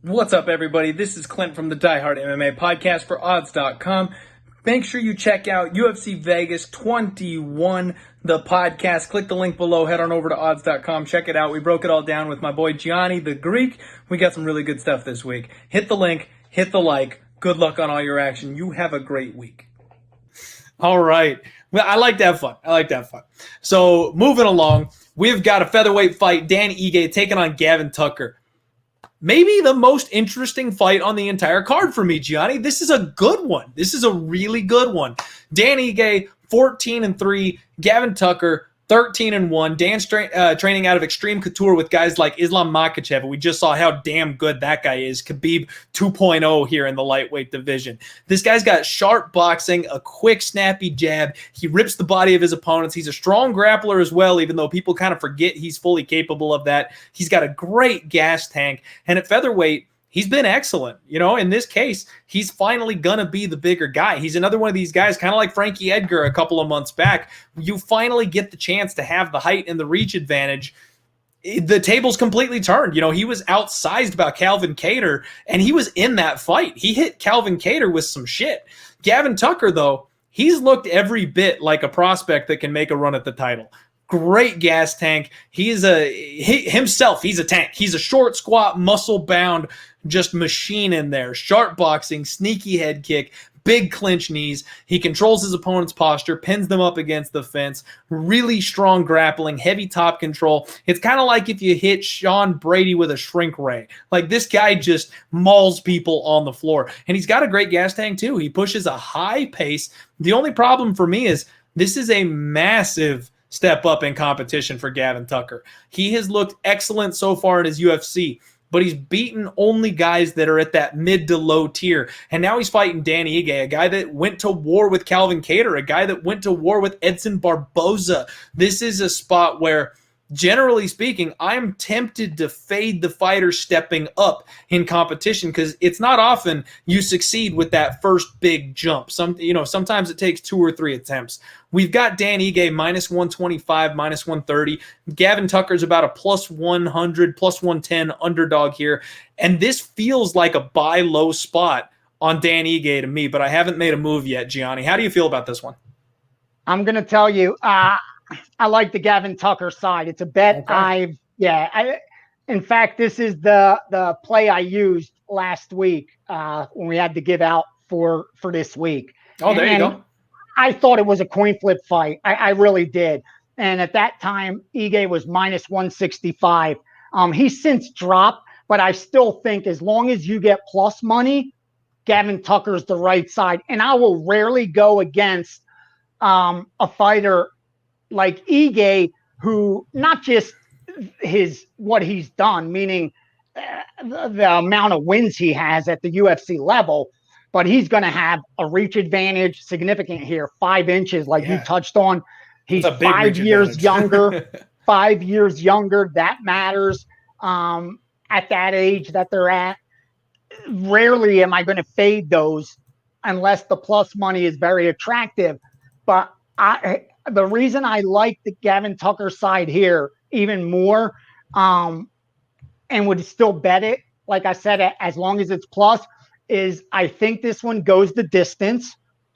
What's up, everybody? This is Clint from the Diehard MMA Podcast for Odds.com. Make sure you check out UFC Vegas 21, the podcast. Click the link below. Head on over to Odds.com. Check it out. We broke it all down with my boy Gianni, the Greek. We got some really good stuff this week. Hit the link. Hit the like. Good luck on all your action. You have a great week. All right. Well, I like that fun. So, moving along, we've got a featherweight fight. Dan Ige taking on Gavin Tucker. Maybe the most interesting fight on the entire card for me, Gianni. This is a good one. This is a really good one. Dan Ige, 14-3. Gavin Tucker, 13-1. Dan's training out of Extreme Couture with guys like Islam Makhachev. We just saw how damn good that guy is. Khabib 2.0 here in the lightweight division. This guy's got sharp boxing, a quick, snappy jab. He rips the body of his opponents. He's a strong grappler as well, even though people kind of forget he's fully capable of that. He's got a great gas tank. And at featherweight, he's been excellent. You know, in this case, he's finally going to be the bigger guy. He's another one of these guys, kind of like Frankie Edgar a couple of months back. You finally get the chance to have the height and the reach advantage. The table's completely turned. You know, he was outsized by Calvin Kattar, and he was in that fight. He hit Calvin Kattar with some shit. Gavin Tucker, though, he's looked every bit like a prospect that can make a run at the title. Great gas tank. He's a tank. He's a short, squat, muscle-bound, just machine in there. Sharp boxing, sneaky head kick, big clinch knees. He controls his opponent's posture, pins them up against the fence. Really strong grappling, heavy top control. It's kind of like if you hit Sean Brady with a shrink ray. Like, this guy just mauls people on the floor. And he's got a great gas tank too. He pushes a high pace. The only problem for me is this is a massive step up in competition for Gavin Tucker. He has looked excellent so far in his UFC, but he's beaten only guys that are at that mid to low tier. And now he's fighting Dan Ige, a guy that went to war with Calvin Kattar, a guy that went to war with Edson Barboza. This is a spot where, generally speaking, I'm tempted to fade the fighter stepping up in competition because it's not often you succeed with that first big jump. Sometimes it takes 2 or 3 attempts. We've got Dan Ige minus 125, minus 130. Gavin Tucker's about a plus 100, plus 110 underdog here. And this feels like a buy low spot on Dan Ige to me, but I haven't made a move yet, Gianni. How do you feel about this one? I'm going to tell you, I like the Gavin Tucker side. It's a bet. Okay. In fact, this is the play I used last week when we had to give out for this week. Oh, there you go. I thought it was a coin flip fight. I really did. And at that time, Ige was minus 165. He's since dropped, but I still think as long as you get plus money, Gavin Tucker's the right side. And I will rarely go against a fighter like Ige, who not just what he's done, meaning the amount of wins he has at the UFC level, but he's going to have a reach advantage, significant here, 5 inches, like you touched on. He's 5 years younger, 5 years younger. That matters at that age that they're at. Rarely am I going to fade those unless the plus money is very attractive. But the reason I like the Gavin Tucker side here even more and would still bet it, like I said, as long as it's plus, is I think this one goes the distance.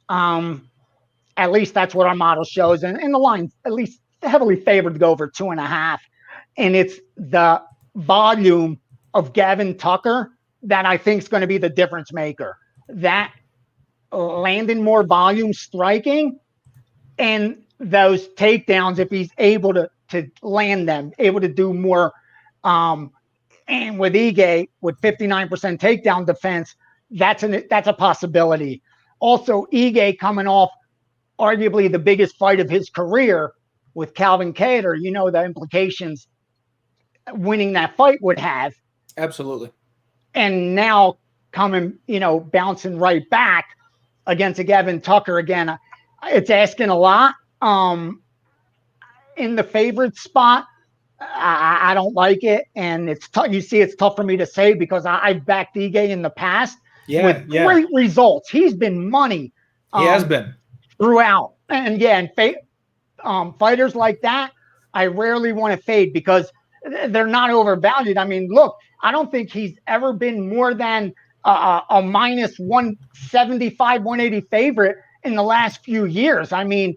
At least that's what our model shows. And the line's at least heavily favored to go over 2.5. And it's the volume of Gavin Tucker that I think is going to be the difference maker. That landing more volume striking and those takedowns, if he's able to land them, able to do more. And with Ige, with 59% takedown defense, that's a possibility. Also, Ige coming off arguably the biggest fight of his career with Calvin Kattar, you know the implications winning that fight would have. Absolutely. And now coming, bouncing right back against a Gavin Tucker again, it's asking a lot. In the favorite spot, I don't like it, and it's tough. You see, it's tough for me to say because I've backed Ige in the past with great results. He's been money. He has been throughout, and fighters like that, I rarely want to fade because they're not overvalued. I mean, look, I don't think he's ever been more than a minus 175, 180 favorite in the last few years. I mean,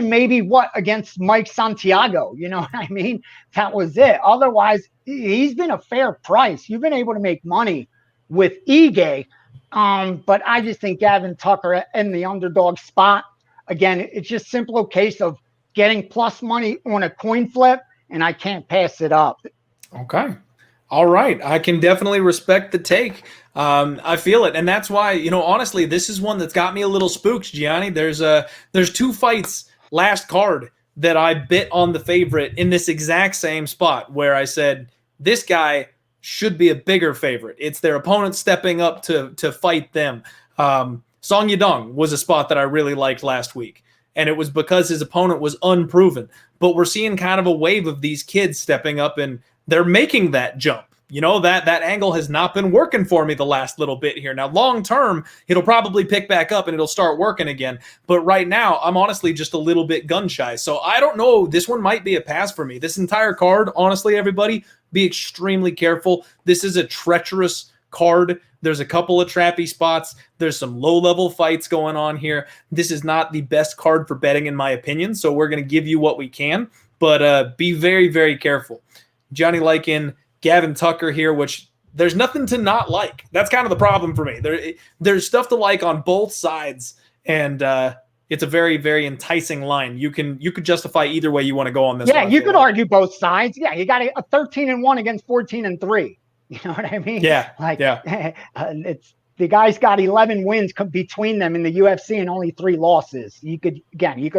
maybe against Mike Santiago, you know what I mean? That was it. Otherwise, he's been a fair price. You've been able to make money with Ige. But I just think Gavin Tucker in the underdog spot, again, it's just simple case of getting plus money on a coin flip, and I can't pass it up. Okay. All right. I can definitely respect the take. I feel it. And that's why, honestly, this is one that's got me a little spooked, Gianni. There's 2 fights last card that I bit on the favorite in this exact same spot where I said, this guy should be a bigger favorite. It's their opponent stepping up to fight them. Song Yadong was a spot that I really liked last week. And it was because his opponent was unproven. But we're seeing kind of a wave of these kids stepping up, and they're making that jump. That angle has not been working for me the last little bit here. Now, long term, it'll probably pick back up and it'll start working again. But right now, I'm honestly just a little bit gun shy. So I don't know. This one might be a pass for me. This entire card, honestly, everybody, be extremely careful. This is a treacherous card. There's a couple of trappy spots. There's some low-level fights going on here. This is not the best card for betting, in my opinion. So we're going to give you what we can. But be very, very careful. Gianni liking Gavin Tucker here, which there's nothing to not like. That's kind of the problem for me. There's stuff to like on both sides, and it's a very, very enticing line. You could justify either way you want to go on this. Yeah, you could argue both sides. Yeah, you got a 13-1 against 14-3. You know what I mean? Yeah, it's the guy's got 11 wins between them in the UFC and only 3 losses. You could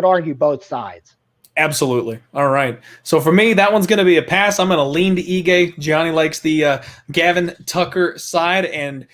argue both sides. Absolutely. All right. So for me, that one's going to be a pass. I'm going to lean to Ige. Gianni likes the Gavin Tucker side, and